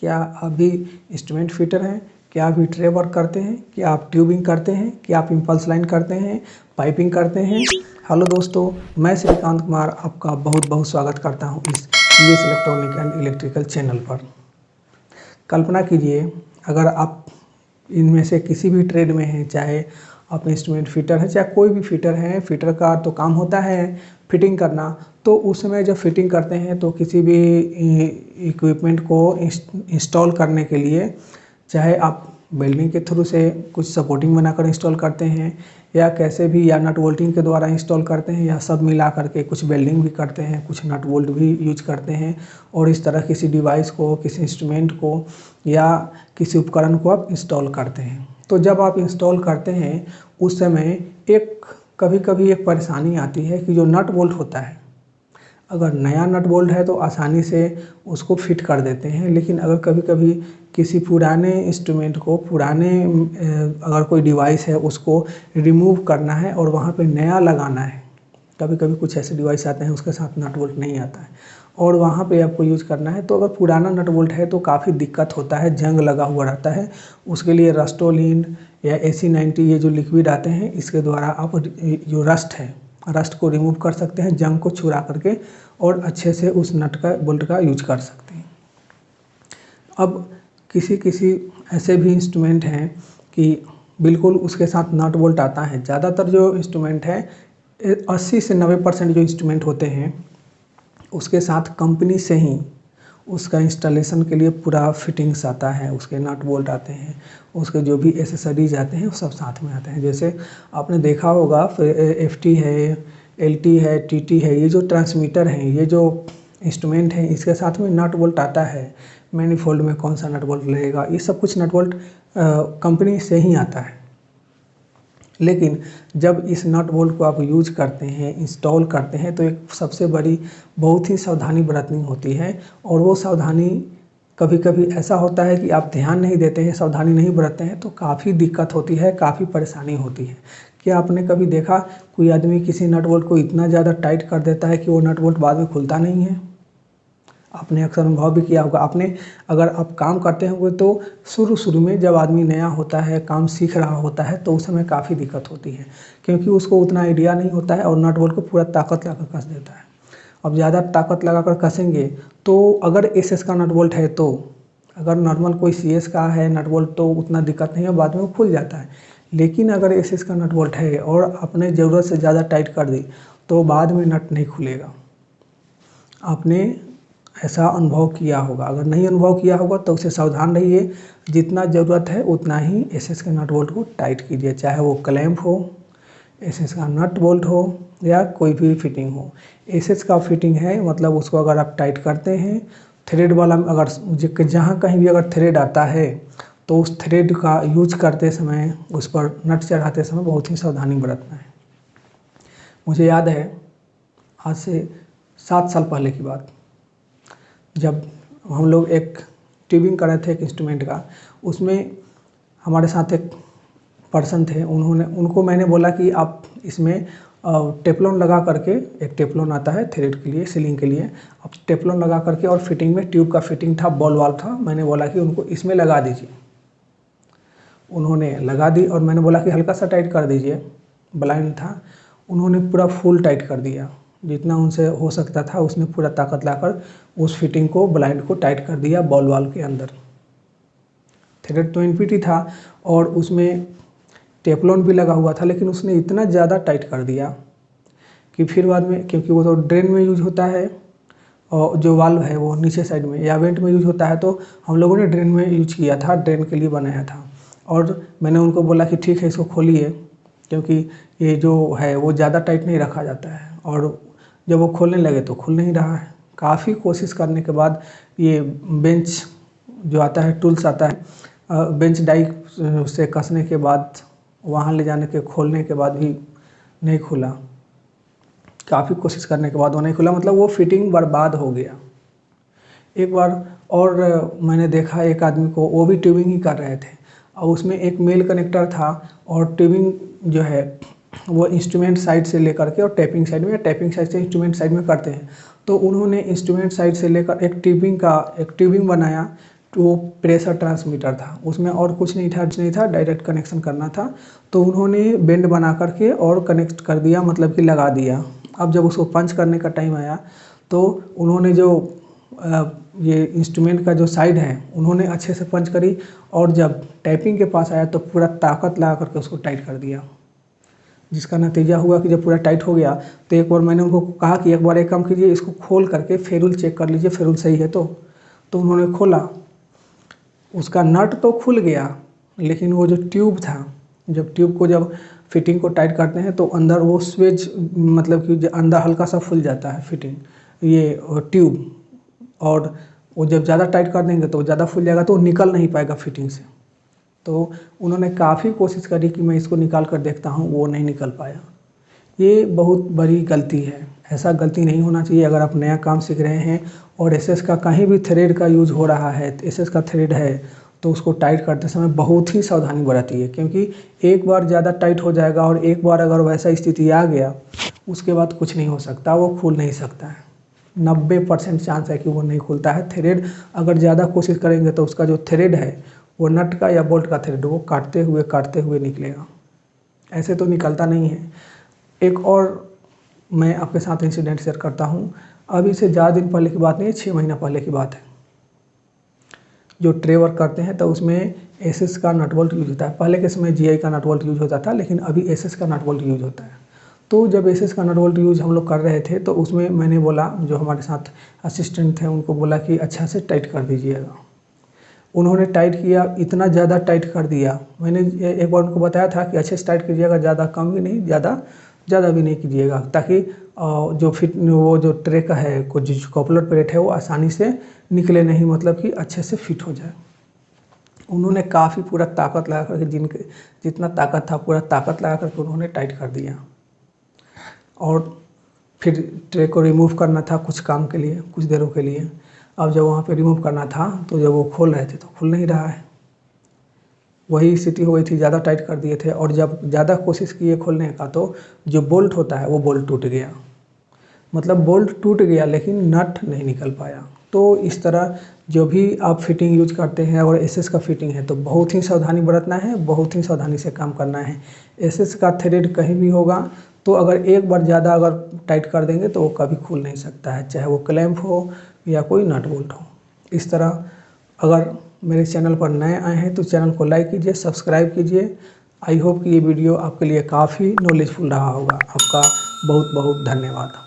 क्या आप भी इंस्ट्रूमेंट फिटर हैं? क्या आप भी ट्रे वर्क करते हैं? क्या आप ट्यूबिंग करते हैं? क्या आप इम्पल्स लाइन करते हैं? पाइपिंग करते हैं? हेलो दोस्तों, मैं श्रीकांत कुमार आपका बहुत बहुत स्वागत करता हूं इस US electronic and electrical channel पर। कल्पना कीजिए, अगर आप इनमें से किसी भी ट्रेड में हैं, चाहे आप इंस्ट्रूमेंट फिटर हैं, चाहे कोई भी फिटर है, फिटर का तो काम होता है फिटिंग करना। तो उस समय जब फिटिंग करते हैं तो किसी भी इक्विपमेंट को इंस्टॉल करने के लिए, चाहे आप वेल्डिंग के थ्रू से कुछ सपोर्टिंग बनाकर इंस्टॉल करते हैं या कैसे भी, या नट बोल्टिंग के द्वारा इंस्टॉल करते हैं, या सब मिला करके कुछ वेल्डिंग भी करते हैं, कुछ नट बोल्ट भी यूज करते हैं, और इस तरह किसी डिवाइस को, किसी इंस्ट्रूमेंट को या किसी उपकरण को आप इंस्टॉल करते हैं। तो जब आप इंस्टॉल करते हैं उस समय कभी कभी एक परेशानी आती है कि जो नट बोल्ट होता है, अगर नया नट बोल्ट है तो आसानी से उसको फिट कर देते हैं, लेकिन अगर कभी कभी किसी पुराने इंस्ट्रूमेंट को, अगर कोई डिवाइस है उसको रिमूव करना है और वहाँ पे नया लगाना है, कभी कभी कुछ ऐसे डिवाइस आते हैं उसके साथ नट बोल्ट नहीं आता है और वहाँ पे आपको यूज करना है, तो अगर पुराना नट बोल्ट है तो काफ़ी दिक्कत होता है, जंग लगा हुआ रहता है। उसके लिए रस्टोलिन या AC90 ये जो लिक्विड आते हैं, इसके द्वारा आप जो रस्ट को रिमूव कर सकते हैं, जंग को छुड़ा करके, और अच्छे से उस नट का बोल्ट का यूज कर सकते हैं। अब किसी ऐसे भी इंस्ट्रूमेंट हैं कि बिल्कुल उसके साथ नट बोल्ट आता है। ज़्यादातर जो इंस्ट्रूमेंट है 80 से 90% जो इंस्ट्रूमेंट होते हैं उसके साथ कंपनी से ही उसका इंस्टॉलेशन के लिए पूरा फिटिंग्स आता है, उसके नट बोल्ट आते हैं, उसके जो भी एसेसरीज आते हैं वो सब साथ में आते हैं। जैसे आपने देखा होगा FT है, LT है, TT है, ये जो ट्रांसमीटर हैं, ये जो इंस्ट्रूमेंट हैं, इसके साथ में नट बोल्ट आता है। मैनीफोल्ड में कौन सा नट बोल्ट लगेगा, ये सब कुछ नट बोल्ट कंपनी से ही आता है। लेकिन जब इस नट बोल्ट को आप यूज करते हैं, इंस्टॉल करते हैं, तो एक सबसे बड़ी बहुत ही सावधानी बरतनी होती है। और वो सावधानी कभी कभी ऐसा होता है कि आप ध्यान नहीं देते हैं, सावधानी नहीं बरतते हैं, तो काफ़ी दिक्कत होती है, काफ़ी परेशानी होती है। क्या आपने कभी देखा कोई आदमी किसी नट बोल्ट को इतना ज़्यादा टाइट कर देता है कि वो नट बोल्ट बाद में खुलता नहीं है? आपने अक्सर अनुभव भी किया होगा। अगर आप काम करते होंगे तो शुरू में जब आदमी नया होता है, काम सीख रहा होता है, तो उस समय काफ़ी दिक्कत होती है, क्योंकि उसको उतना आइडिया नहीं होता है और नट बोल्ट को पूरा ताकत लगाकर कस देता है। अब ज़्यादा ताकत लगाकर कसेंगे तो अगर SS का नट बोल्ट है, तो अगर नॉर्मल कोई CS का है नट बोल्ट तो उतना दिक्कत नहीं है, बाद में वो खुल जाता है। लेकिन अगर SS का नट बोल्ट है और आपने ज़रूरत से ज़्यादा टाइट कर दी तो बाद में नट नहीं खुलेगा। आपने ऐसा अनुभव किया होगा। अगर नहीं अनुभव किया होगा तो उससे सावधान रहिए। जितना ज़रूरत है उतना ही SS के नट बोल्ट को टाइट कीजिए, चाहे वो क्लैंप हो, SS का नट बोल्ट हो या कोई भी फिटिंग हो। SS का फिटिंग है मतलब उसको अगर आप टाइट करते हैं, थ्रेड वाला अगर जहाँ कहीं भी अगर थ्रेड आता है तो उस थ्रेड का यूज करते समय, उस पर नट चढ़ाते समय बहुत ही सावधानी बरतना है। मुझे याद है आज से 7 साल पहले की बात, जब हम लोग एक ट्यूबिंग कर रहे थे एक इंस्ट्रूमेंट का, उसमें हमारे साथ एक पर्सन थे, उनको मैंने बोला कि आप इसमें टेफ्लॉन लगा करके, एक टेफ्लॉन आता है थ्रेड के लिए, सीलिंग के लिए, आप टेफ्लॉन लगा करके, और फिटिंग में ट्यूब का फिटिंग था, बॉल वाल्व था, मैंने बोला कि उनको इसमें लगा दीजिए। उन्होंने लगा दी और मैंने बोला कि हल्का सा टाइट कर दीजिए, ब्लाइंड था। उन्होंने पूरा फुल टाइट कर दिया, जितना उनसे हो सकता था उसमें पूरा ताकत लाकर उस फिटिंग को, ब्लाइंड को टाइट कर दिया बॉल वाल्व के अंदर। थ्रेड तो NPT था और उसमें टेफ्लॉन भी लगा हुआ था, लेकिन उसने इतना ज़्यादा टाइट कर दिया कि फिर बाद में, क्योंकि वो तो ड्रेन में यूज होता है और जो वाल्व है वो नीचे साइड में या वेंट में यूज होता है, तो हम लोगों ने ड्रेन में यूज किया था, ड्रेन के लिए बनाया था। और मैंने उनको बोला कि ठीक है, इसको खोलिए, क्योंकि ये जो है वो ज़्यादा टाइट नहीं रखा जाता है। और जब वो खोलने लगे तो खुल नहीं रहा है। काफ़ी कोशिश करने के बाद, ये बेंच जो आता है, टूल्स आता है, बेंच डाई से कसने के बाद, वहाँ ले जाने के, खोलने के बाद भी नहीं खुला। काफ़ी कोशिश करने के बाद वो नहीं खुला, मतलब वो फिटिंग बर्बाद हो गया। एक बार और मैंने देखा एक आदमी को, वो भी ट्यूबिंग ही कर रहे थे और उसमें एक मेल कनेक्टर था, और ट्यूबिंग जो है वो इंस्ट्रूमेंट साइड से लेकर के और टैपिंग साइड में, या टैपिंग साइड से इंस्ट्रूमेंट साइड में करते हैं। तो उन्होंने इंस्ट्रूमेंट साइड से लेकर एक ट्यूबिंग बनाया, वो प्रेशर ट्रांसमीटर था, उसमें और कुछ नहीं था, डायरेक्ट कनेक्शन करना था। तो उन्होंने बेंड बना करके और कनेक्ट कर दिया, मतलब कि लगा दिया। अब जब उसको पंच करने का टाइम आया तो उन्होंने जो ये इंस्ट्रूमेंट का जो साइड है उन्होंने अच्छे से पंच करी, और जब टाइपिंग के पास आया तो पूरा ताकत लगा करके उसको टाइट कर दिया, जिसका नतीजा हुआ कि जब पूरा टाइट हो गया तो एक बार मैंने उनको कहा कि एक बार एक काम कीजिए, इसको खोल करके फेरुल चेक कर लीजिए, फेरुल सही है तो उन्होंने खोला, उसका नट तो खुल गया, लेकिन वो जो ट्यूब था, जब ट्यूब को जब फिटिंग को टाइट करते हैं तो अंदर वो स्वेज, मतलब कि अंदर हल्का सा फूल जाता है फिटिंग, ये ट्यूब, और वो जब ज़्यादा टाइट कर देंगे तो ज़्यादा फूल जाएगा तो वो निकल नहीं पाएगा फिटिंग से। तो उन्होंने काफ़ी कोशिश करी कि मैं इसको निकाल कर देखता हूँ, वो नहीं निकल पाया। ये बहुत बड़ी गलती है, ऐसा गलती नहीं होना चाहिए। अगर आप नया काम सीख रहे हैं और एसएस का कहीं भी थ्रेड का यूज़ हो रहा है, एसएस का थ्रेड है, तो उसको टाइट करते समय बहुत ही सावधानी बरतिए, क्योंकि एक बार ज़्यादा टाइट हो जाएगा और एक बार अगर वैसा स्थिति आ गया उसके बाद कुछ नहीं हो सकता, वो खुल नहीं सकता है। 90% चांस है कि वो नहीं खुलता है। थ्रेड अगर ज़्यादा कोशिश करेंगे तो उसका जो थ्रेड है वो नट का या बोल्ट का थ्रेड वो काटते हुए निकलेगा, ऐसे तो निकलता नहीं है। एक और मैं आपके साथ इंसिडेंट शेयर करता हूँ। अभी से ज़्यादा दिन पहले की बात नहीं है, 6 महीना पहले की बात है। जो ट्रे वर्क करते हैं तो उसमें एसएस का नट बोल्ट यूज होता है। पहले के समय जीआई का नट बोल्ट यूज होता था, लेकिन अभी एसएस का नट बोल्ट यूज होता है। तो जब एसएस का नट बोल्ट यूज हम लोग कर रहे थे तो उसमें मैंने बोला, जो हमारे साथ असिस्टेंट थे उनको बोला कि अच्छा से टाइट कर दीजिएगा। उन्होंने टाइट किया, इतना ज़्यादा टाइट कर दिया। मैंने एक बार उनको बताया था कि अच्छे से टाइट कीजिएगा, ज़्यादा कम भी नहीं, ज़्यादा भी नहीं कीजिएगा, ताकि वो जो ट्रे का है कुछ जो कॉपलर प्लेट है वो आसानी से निकले नहीं, मतलब कि अच्छे से फिट हो जाए। उन्होंने काफ़ी पूरा ताकत लगा करके, जितना ताकत था पूरा ताकत लगा करके उन्होंने टाइट कर दिया। और फिर ट्रे को रिमूव करना था कुछ काम के लिए, कुछ देरों के लिए। अब जब वहाँ पे रिमूव करना था तो जब वो खोल रहे थे तो खुल नहीं रहा है। वही स्थिति हो गई थी, ज़्यादा टाइट कर दिए थे, और जब ज़्यादा कोशिश किए खोलने का तो जो बोल्ट होता है वो बोल्ट टूट गया। मतलब बोल्ट टूट गया लेकिन नट नहीं निकल पाया। तो इस तरह जो भी आप फिटिंग यूज करते हैं, और एसएस का फिटिंग है तो बहुत ही सावधानी बरतना है, बहुत ही सावधानी से काम करना है। एसएस का थ्रेड कहीं भी होगा तो अगर एक बार ज़्यादा अगर टाइट कर देंगे तो वो कभी खुल नहीं सकता है, चाहे वो क्लैंप हो या कोई नट बोल्ट हो। इस तरह अगर मेरे चैनल पर नए आए हैं तो चैनल को लाइक कीजिए, सब्सक्राइब कीजिए। आई होप कि ये वीडियो आपके लिए काफ़ी नॉलेजफुल रहा होगा। आपका बहुत बहुत धन्यवाद।